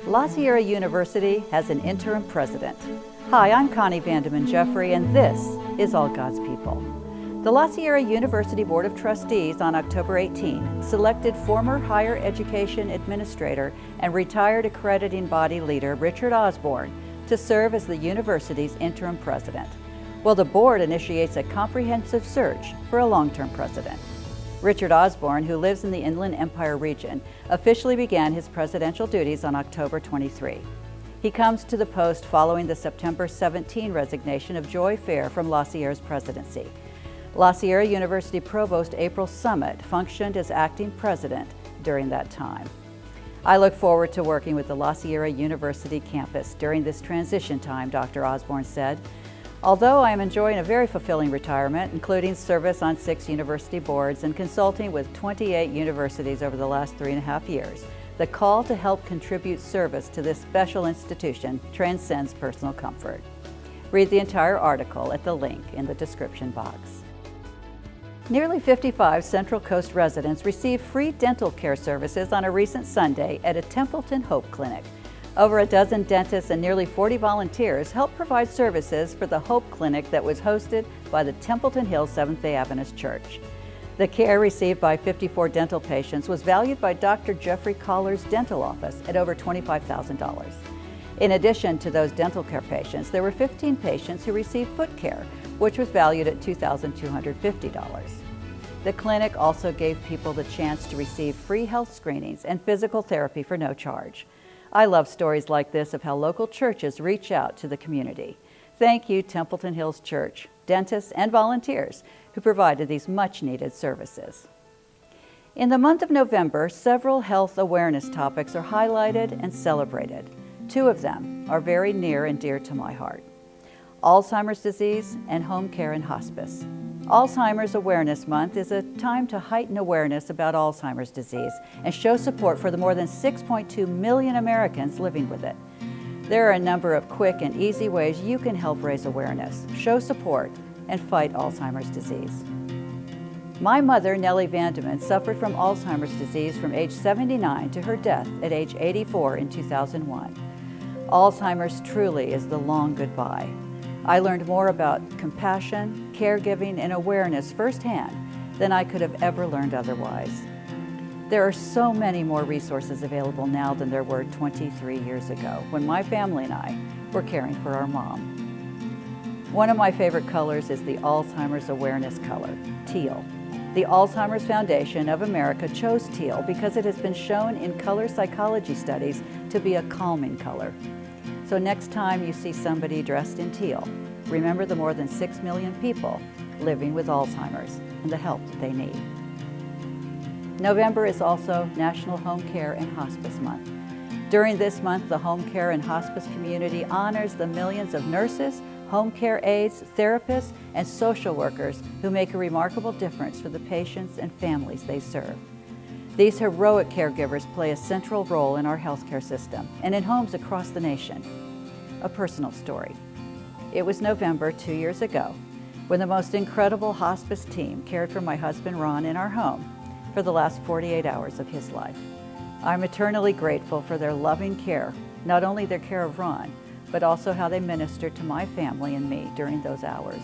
La Sierra University has an interim president. Hi, I'm Connie Vandeman Jeffrey, and this is All God's People. The La Sierra University Board of Trustees on October 18 selected former higher education administrator and retired accrediting body leader Richard Osborn to serve as the university's interim president, while the board initiates a comprehensive search for a long-term president. Richard Osborn, who lives in the Inland Empire region, officially began his presidential duties on October 23. He comes to the post following the September 17 resignation of Joy Fehr from La Sierra's presidency. La Sierra University Provost April Sept functioned as acting president during that time. I look forward to working with the La Sierra University campus during this transition time, Dr. Osborn said. Although I am enjoying a very fulfilling retirement, including service on 6 university boards and consulting with 28 universities over the last 3.5 years, the call to help contribute service to this special institution transcends personal comfort. Read the entire article at the link in the description box. Nearly 55 Central Coast residents received free dental care services on a recent Sunday at a Templeton Hope Clinic. Over a dozen dentists and nearly 40 volunteers helped provide services for the Hope Clinic that was hosted by the Templeton Hills Seventh-day Adventist Church. The care received by 54 dental patients was valued by Dr. Jeffery Kahler's dental office at over $25,000. In addition to those dental care patients, there were 15 patients who received foot care, which was valued at $2,250. The clinic also gave people the chance to receive free health screenings and physical therapy for no charge. I love stories like this of how local churches reach out to the community. Thank you, Templeton Hills Church, dentists, and volunteers who provided these much-needed services. In the month of November, several health awareness topics are highlighted and celebrated. 2 of them are very near and dear to my heart: Alzheimer's disease and home care and hospice. Alzheimer's Awareness Month is a time to heighten awareness about Alzheimer's disease and show support for the more than 6.2 million Americans living with it. There are a number of quick and easy ways you can help raise awareness, show support, and fight Alzheimer's disease. My mother, Nellie Vandeman, suffered from Alzheimer's disease from age 79 to her death at age 84 in 2001. Alzheimer's truly is the long goodbye. I learned more about compassion, caregiving, and awareness firsthand than I could have ever learned otherwise. There are so many more resources available now than there were 23 years ago when my family and I were caring for our mom. One of my favorite colors is the Alzheimer's awareness color, teal. The Alzheimer's Foundation of America chose teal because it has been shown in color psychology studies to be a calming color. So next time you see somebody dressed in teal, remember the more than 6 million people living with Alzheimer's and the help that they need. November is also National Home Care and Hospice Month. During this month, the home care and hospice community honors the millions of nurses, home care aides, therapists, and social workers who make a remarkable difference for the patients and families they serve. These heroic caregivers play a central role in our healthcare system and in homes across the nation. A personal story. It was November 2 years ago when the most incredible hospice team cared for my husband Ron in our home for the last 48 hours of his life. I'm eternally grateful for their loving care, not only their care of Ron, but also how they ministered to my family and me during those hours.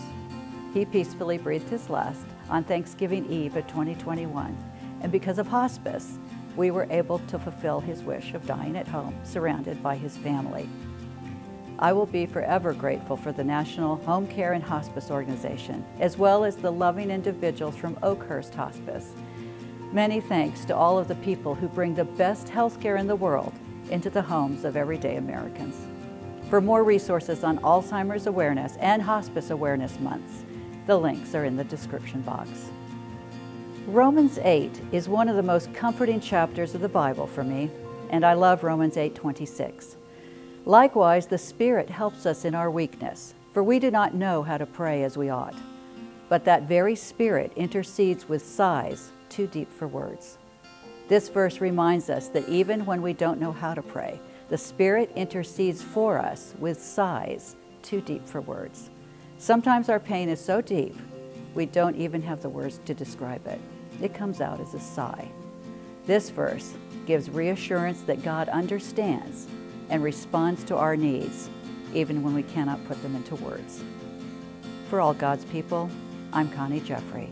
He peacefully breathed his last on Thanksgiving Eve of 2021. And because of hospice, we were able to fulfill his wish of dying at home, surrounded by his family. I will be forever grateful for the National Home Care and Hospice Organization, as well as the loving individuals from Oakhurst Hospice. Many thanks to all of the people who bring the best health care in the world into the homes of everyday Americans. For more resources on Alzheimer's Awareness and Hospice Awareness Months, the links are in the description box. Romans 8 is one of the most comforting chapters of the Bible for me, and I love Romans 8:26. Likewise, the Spirit helps us in our weakness, for we do not know how to pray as we ought. But that very Spirit intercedes with sighs too deep for words. This verse reminds us that even when we don't know how to pray, the Spirit intercedes for us with sighs too deep for words. Sometimes our pain is so deep, we don't even have the words to describe it. It comes out as a sigh. This verse gives reassurance that God understands and responds to our needs, even when we cannot put them into words. For all God's people, I'm Connie Jeffrey.